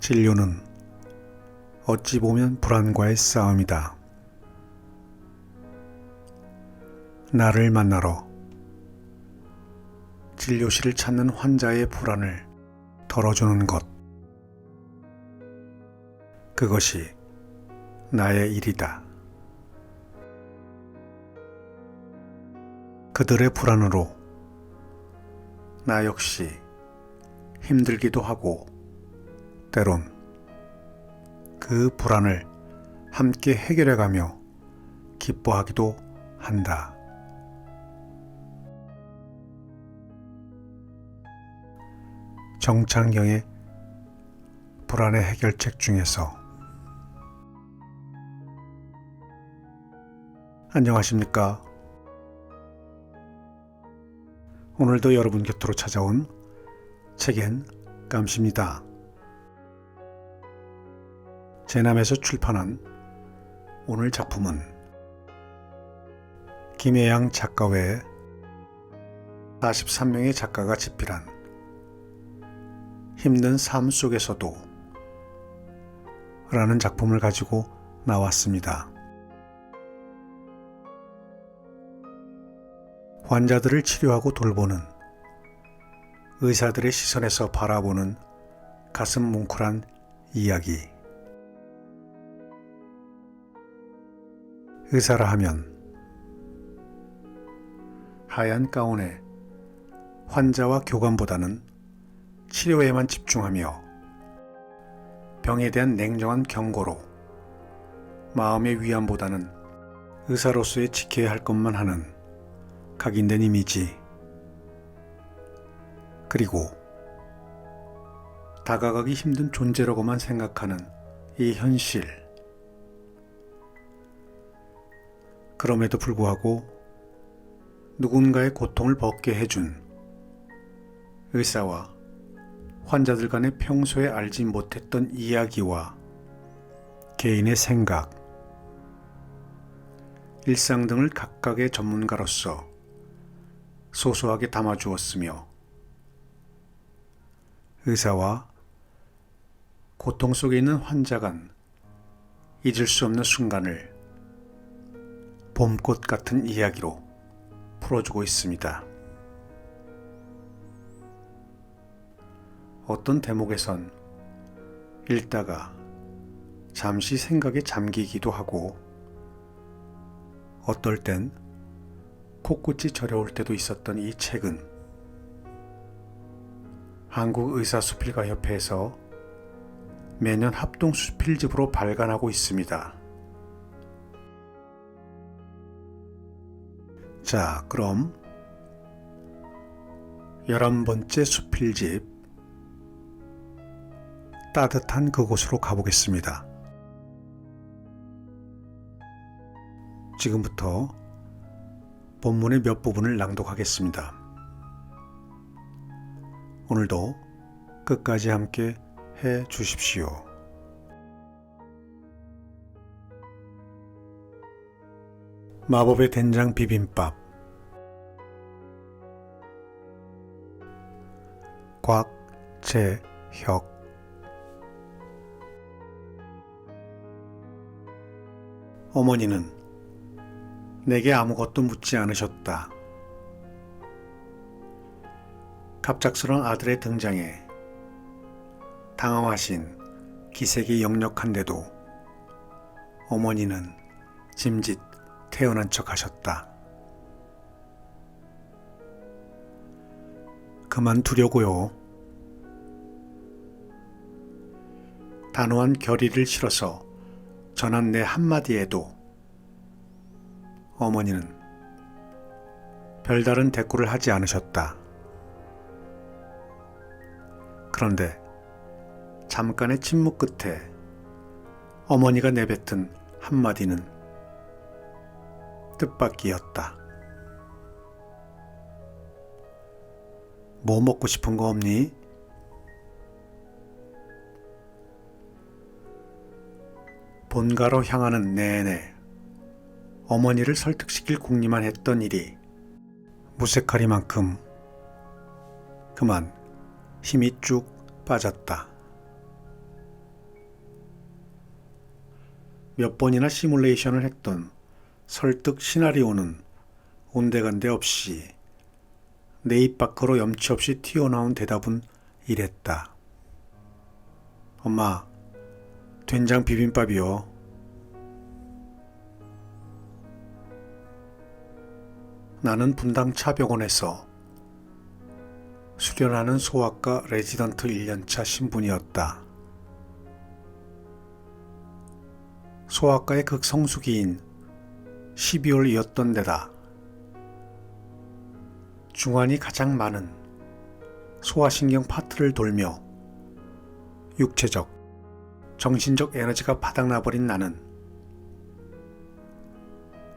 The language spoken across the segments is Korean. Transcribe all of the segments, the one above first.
진료는 어찌 보면 불안과의 싸움이다. 나를 만나러 진료실을 찾는 환자의 불안을 덜어주는 것. 그것이 나의 일이다. 그들의 불안으로 나 역시 힘들기도 하고 때론 그 불안을 함께 해결해가며 기뻐하기도 한다. 정창경의 불안의 해결책 중에서 안녕하십니까? 오늘도 여러분 곁으로 찾아온 책엔 깜시입니다. 제남에서 출판한 오늘 작품은 김혜양 작가 외에 43명의 작가가 집필한 힘든 삶 속에서도 라는 작품을 가지고 나왔습니다. 환자들을 치료하고 돌보는 의사들의 시선에서 바라보는 가슴 뭉클한 이야기. 의사라 하면 하얀 가운에 환자와 교감보다는 치료에만 집중하며 병에 대한 냉정한 경고로 마음의 위안보다는 의사로서의 지켜야 할 것만 하는 각인된 이미지, 그리고 다가가기 힘든 존재라고만 생각하는 이 현실. 그럼에도 불구하고 누군가의 고통을 벗게 해준 의사와 환자들 간의 평소에 알지 못했던 이야기와 개인의 생각, 일상 등을 각각의 전문가로서 소소하게 담아주었으며 의사와 고통 속에 있는 환자 간 잊을 수 없는 순간을 봄꽃 같은 이야기로 풀어주고 있습니다. 어떤 대목에선 읽다가 잠시 생각에 잠기기도 하고 어떨 땐 코끝이 저려올 때도 있었던 이 책은 한국의사수필가협회에서 매년 합동수필집으로 발간하고 있습니다. 자, 그럼 11번째 수필집 따뜻한 그곳으로 가보겠습니다. 지금부터 본문의 몇 부분을 낭독하겠습니다. 오늘도 끝까지 함께 해 주십시오. 마법의 된장 비빔밥. 곽재혁. 어머니는 내게 아무것도 묻지 않으셨다. 갑작스런 아들의 등장에 당황하신 기색이 역력한데도 어머니는 짐짓 태어난 척 하셨다. 그만두려고요. 단호한 결의를 실어서 전한 내 한마디에도 어머니는 별다른 대꾸를 하지 않으셨다. 그런데 잠깐의 침묵 끝에 어머니가 내뱉은 한마디는 뜻밖이었다. 뭐 먹고 싶은 거 없니? 본가로 향하는 내내 어머니를 설득시킬 궁리만 했던 일이 무색하리만큼 그만 힘이 쭉 빠졌다. 몇 번이나 시뮬레이션을 했던 설득 시나리오는 온데간데 없이 내 입 밖으로 염치 없이 튀어나온 대답은 이랬다. 엄마, 된장 비빔밥이요. 나는 분당 차병원에서 수련하는 소아과 레지던트 1년차 신분이었다. 소아과의 극성수기인 12월이었던 데다 중환이 가장 많은 소화신경 파트를 돌며 육체적, 정신적 에너지가 바닥나버린 나는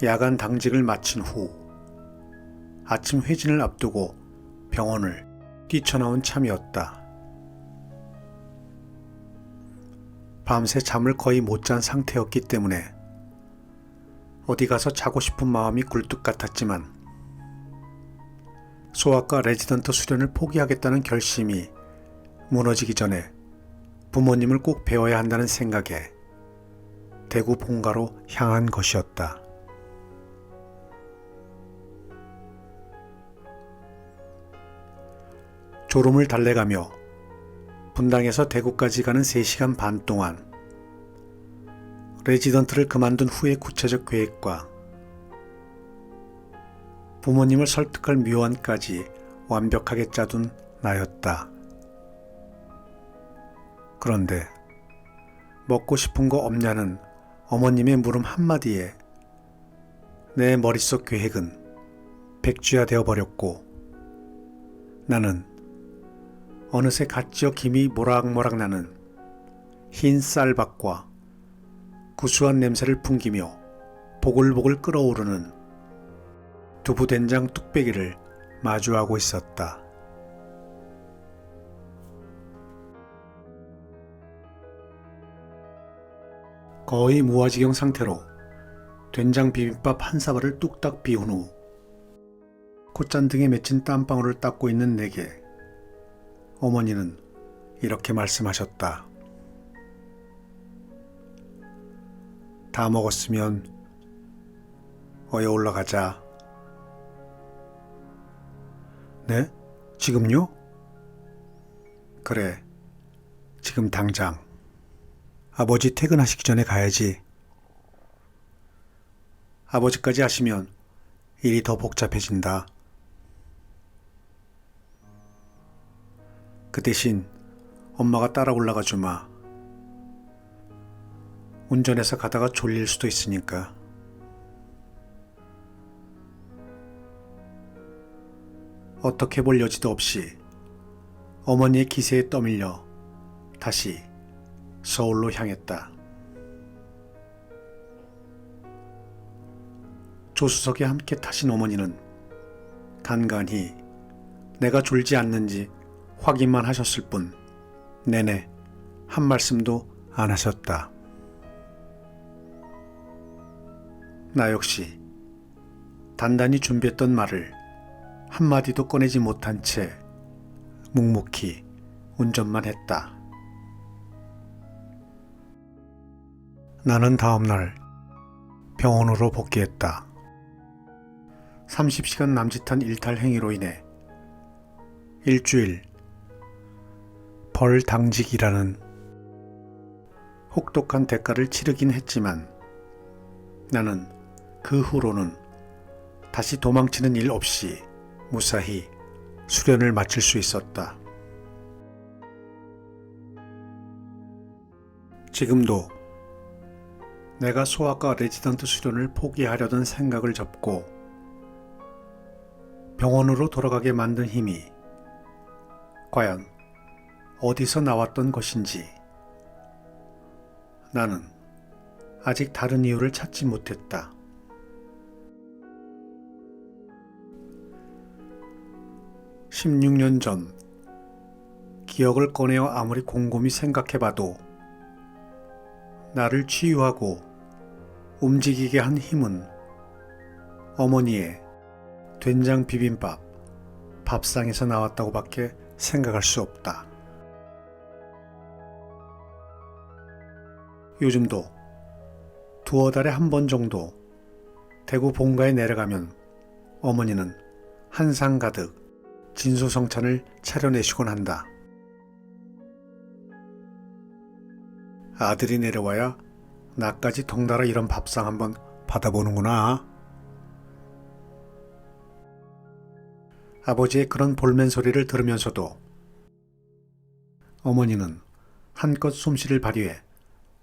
야간 당직을 마친 후 아침 회진을 앞두고 병원을 뛰쳐나온 참이었다. 밤새 잠을 거의 못 잔 상태였기 때문에 어디 가서 자고 싶은 마음이 굴뚝 같았지만 소아과 레지던트 수련을 포기하겠다는 결심이 무너지기 전에 부모님을 꼭 배워야 한다는 생각에 대구 본가로 향한 것이었다. 졸음을 달래가며 분당에서 대구까지 가는 3시간 반 동안 레지던트를 그만둔 후의 구체적 계획과 부모님을 설득할 묘안까지 완벽하게 짜둔 나였다. 그런데 먹고 싶은 거 없냐는 어머님의 물음 한마디에 내 머릿속 계획은 백쥐화 되어버렸고 나는 어느새 갓지어 김이 모락모락 나는 흰 쌀밥과 구수한 냄새를 풍기며 보글보글 끓어오르는 두부된장 뚝배기를 마주하고 있었다. 거의 무아지경 상태로 된장 비빔밥 한 사발을 뚝딱 비운 후 콧잔등에 맺힌 땀방울을 닦고 있는 내게 어머니는 이렇게 말씀하셨다. 다 먹었으면 어여 올라가자. 네? 지금요? 그래, 지금 당장. 아버지 퇴근하시기 전에 가야지. 아버지까지 하시면 일이 더 복잡해진다. 그 대신 엄마가 따라 올라가 주마. 운전해서 가다가 졸릴 수도 있으니까. 어떻게 볼 여지도 없이 어머니의 기세에 떠밀려 다시 서울로 향했다. 조수석에 함께 타신 어머니는 간간히 내가 졸지 않는지 확인만 하셨을 뿐 내내 한 말씀도 안 하셨다. 나 역시 단단히 준비했던 말을 한마디도 꺼내지 못한 채 묵묵히 운전만 했다. 나는 다음날 병원으로 복귀했다. 30시간 남짓한 일탈 행위로 인해 일주일 벌 당직이라는 혹독한 대가를 치르긴 했지만 나는 그 후로는 다시 도망치는 일 없이 무사히 수련을 마칠 수 있었다. 지금도 내가 소아과 레지던트 수련을 포기하려던 생각을 접고 병원으로 돌아가게 만든 힘이 과연 어디서 나왔던 것인지 나는 아직 다른 이유를 찾지 못했다. 16년 전 기억을 꺼내어 아무리 곰곰이 생각해봐도 나를 치유하고 움직이게 한 힘은 어머니의 된장 비빔밥 밥상에서 나왔다고 밖에 생각할 수 없다. 요즘도 두어 달에 한 번 정도 대구 본가에 내려가면 어머니는 한상 가득 진수성찬을 차려내시곤 한다. 아들이 내려와야 나까지 덩달아 이런 밥상 한번 받아보는구나. 아버지의 그런 볼멘 소리를 들으면서도 어머니는 한껏 솜씨를 발휘해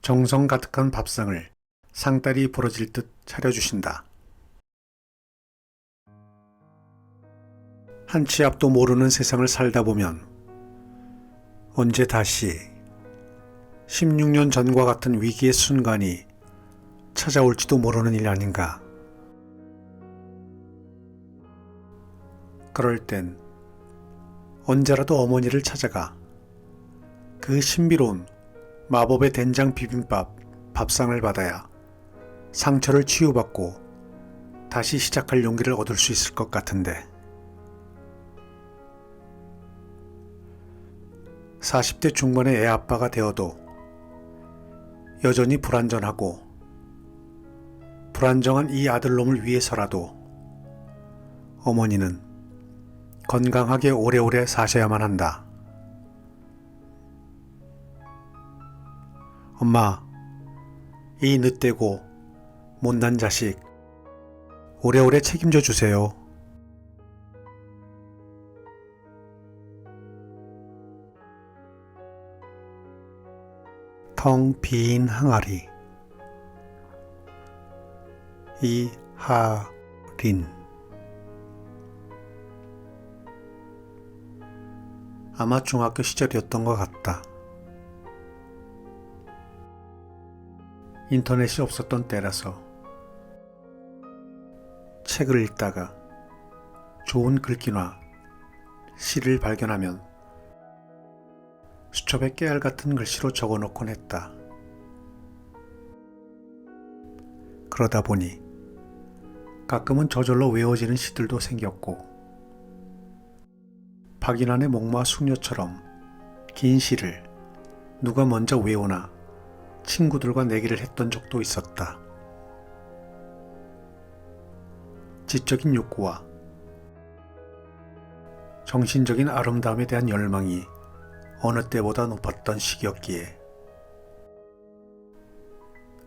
정성 가득한 밥상을 상다리 부러질 듯 차려주신다. 한 치 앞도 모르는 세상을 살다 보면 언제 다시 16년 전과 같은 위기의 순간이 찾아올지도 모르는 일 아닌가. 그럴 땐 언제라도 어머니를 찾아가 그 신비로운 마법의 된장 비빔밥 밥상을 받아야 상처를 치유받고 다시 시작할 용기를 얻을 수 있을 것 같은데. 40대 중반의 애 아빠가 되어도 여전히 불완전하고 불안정한 이 아들놈을 위해서라도 어머니는 건강하게 오래오래 사셔야만 한다. 엄마, 이 늦대고 못난 자식 오래오래 책임져 주세요. 텅 빈 항아리. 이하린. 아마 중학교 시절이었던 것 같다. 인터넷이 없었던 때라서 책을 읽다가 좋은 글귀나 시를 발견하면 수첩에 깨알 같은 글씨로 적어놓곤 했다. 그러다 보니 가끔은 저절로 외워지는 시들도 생겼고 박인환의 목마 숙녀처럼 긴 시를 누가 먼저 외우나 친구들과 내기를 했던 적도 있었다. 지적인 욕구와 정신적인 아름다움에 대한 열망이 어느 때보다 높았던 시기였기에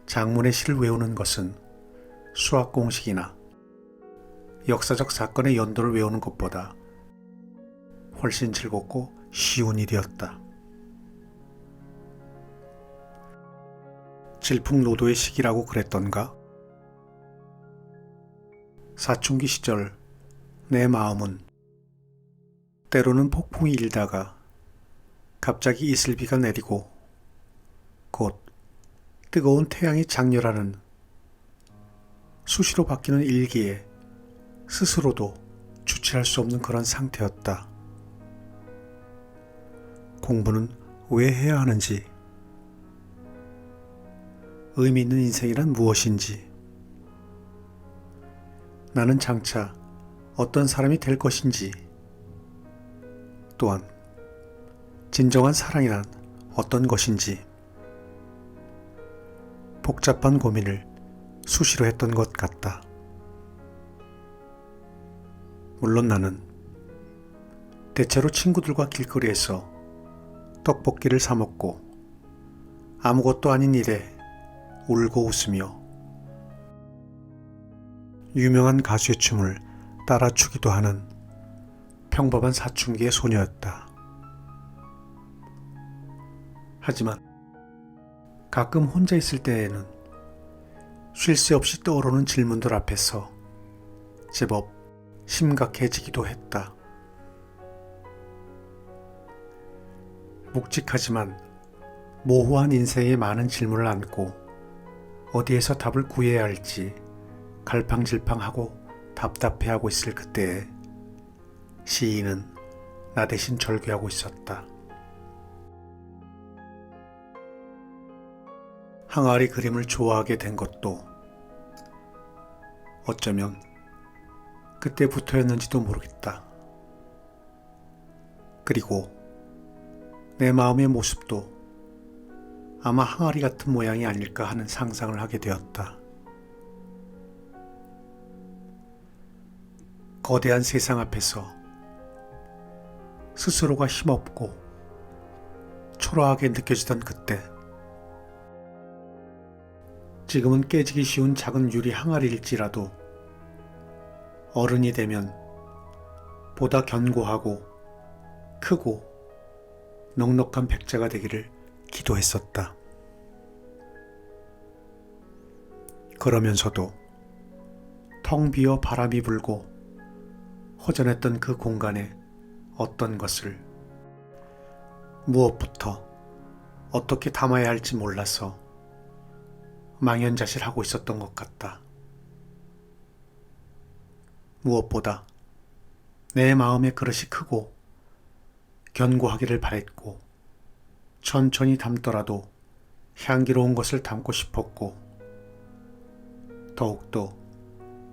장문의 시를 외우는 것은 수학 공식이나 역사적 사건의 연도를 외우는 것보다 훨씬 즐겁고 쉬운 일이었다. 질풍노도의 시기라고 그랬던가? 사춘기 시절 내 마음은 때로는 폭풍이 일다가 갑자기 이슬비가 내리고 곧 뜨거운 태양이 장렬하는 수시로 바뀌는 일기에 스스로도 주체할 수 없는 그런 상태였다. 공부는 왜 해야 하는지, 의미 있는 인생이란 무엇인지, 나는 장차 어떤 사람이 될 것인지, 또한 진정한 사랑이란 어떤 것인지 복잡한 고민을 수시로 했던 것 같다. 물론 나는 대체로 친구들과 길거리에서 떡볶이를 사 먹고 아무것도 아닌 일에 울고 웃으며 유명한 가수의 춤을 따라 추기도 하는 평범한 사춘기의 소녀였다. 하지만 가끔 혼자 있을 때에는 쉴 새 없이 떠오르는 질문들 앞에서 제법 심각해지기도 했다. 묵직하지만 모호한 인생의 많은 질문을 안고 어디에서 답을 구해야 할지 갈팡질팡하고 답답해하고 있을 그때에 시인은 나 대신 절규하고 있었다. 항아리 그림을 좋아하게 된 것도 어쩌면 그때부터였는지도 모르겠다. 그리고 내 마음의 모습도 아마 항아리 같은 모양이 아닐까 하는 상상을 하게 되었다. 거대한 세상 앞에서 스스로가 힘없고 초라하게 느껴지던 그때, 지금은 깨지기 쉬운 작은 유리 항아리일지라도 어른이 되면 보다 견고하고 크고 넉넉한 백자가 되기를 기도했었다. 그러면서도 텅 비어 바람이 불고 허전했던 그 공간에 어떤 것을, 무엇부터 어떻게 담아야 할지 몰라서 망연자실하고 있었던 것 같다. 무엇보다 내 마음의 그릇이 크고 견고하기를 바랬고, 천천히 담더라도 향기로운 것을 담고 싶었고, 더욱더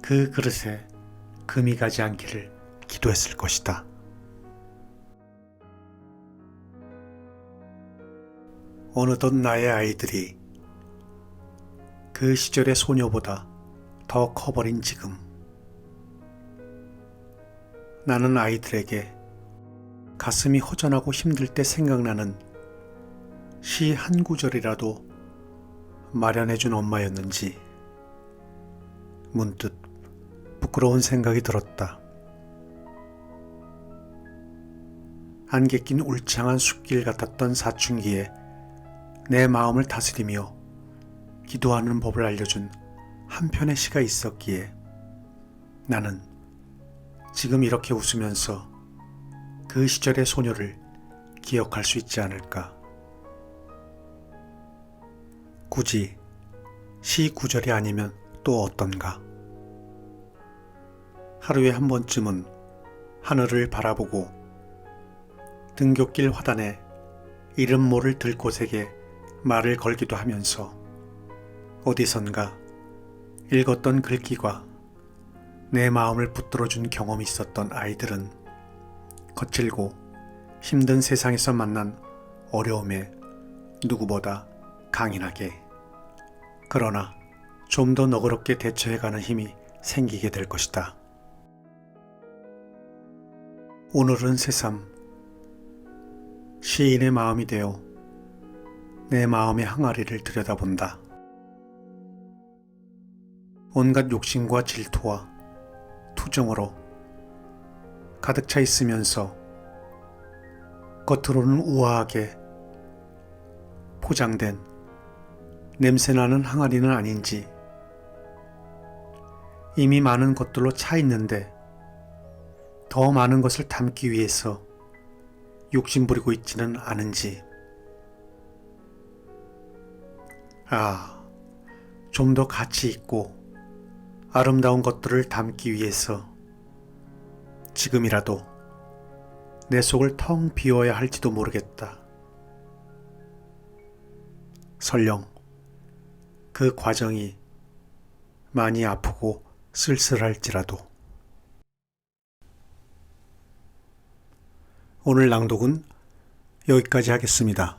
그 그릇에 금이 가지 않기를 기도했을 것이다. 어느덧 나의 아이들이 그 시절의 소녀보다 더 커버린 지금, 나는 아이들에게 가슴이 허전하고 힘들 때 생각나는 시 한 구절이라도 마련해준 엄마였는지 문득 부끄러운 생각이 들었다. 안개 낀 울창한 숲길 같았던 사춘기에 내 마음을 다스리며 기도하는 법을 알려준 한 편의 시가 있었기에 나는 지금 이렇게 웃으면서 그 시절의 소녀를 기억할 수 있지 않을까. 굳이 시 구절이 아니면 또 어떤가. 하루에 한 번쯤은 하늘을 바라보고 등굣길 화단에 이름 모를 들꽃에게 말을 걸기도 하면서 어디선가 읽었던 글귀가 내 마음을 붙들어준 경험이 있었던 아이들은 거칠고 힘든 세상에서 만난 어려움에 누구보다 강인하게, 그러나 좀 더 너그럽게 대처해가는 힘이 생기게 될 것이다. 오늘은 새삼 시인의 마음이 되어 내 마음의 항아리를 들여다본다. 온갖 욕심과 질투와 투정으로 가득 차 있으면서 겉으로는 우아하게 포장된 냄새나는 항아리는 아닌지, 이미 많은 것들로 차 있는데 더 많은 것을 담기 위해서 욕심부리고 있지는 않은지, 좀 더 가치 있고 아름다운 것들을 담기 위해서 지금이라도 내 속을 텅 비워야 할지도 모르겠다. 설령 그 과정이 많이 아프고 쓸쓸할지라도. 오늘 낭독은 여기까지 하겠습니다.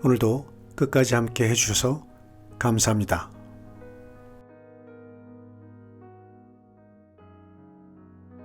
오늘도 끝까지 함께 해주셔서 감사합니다.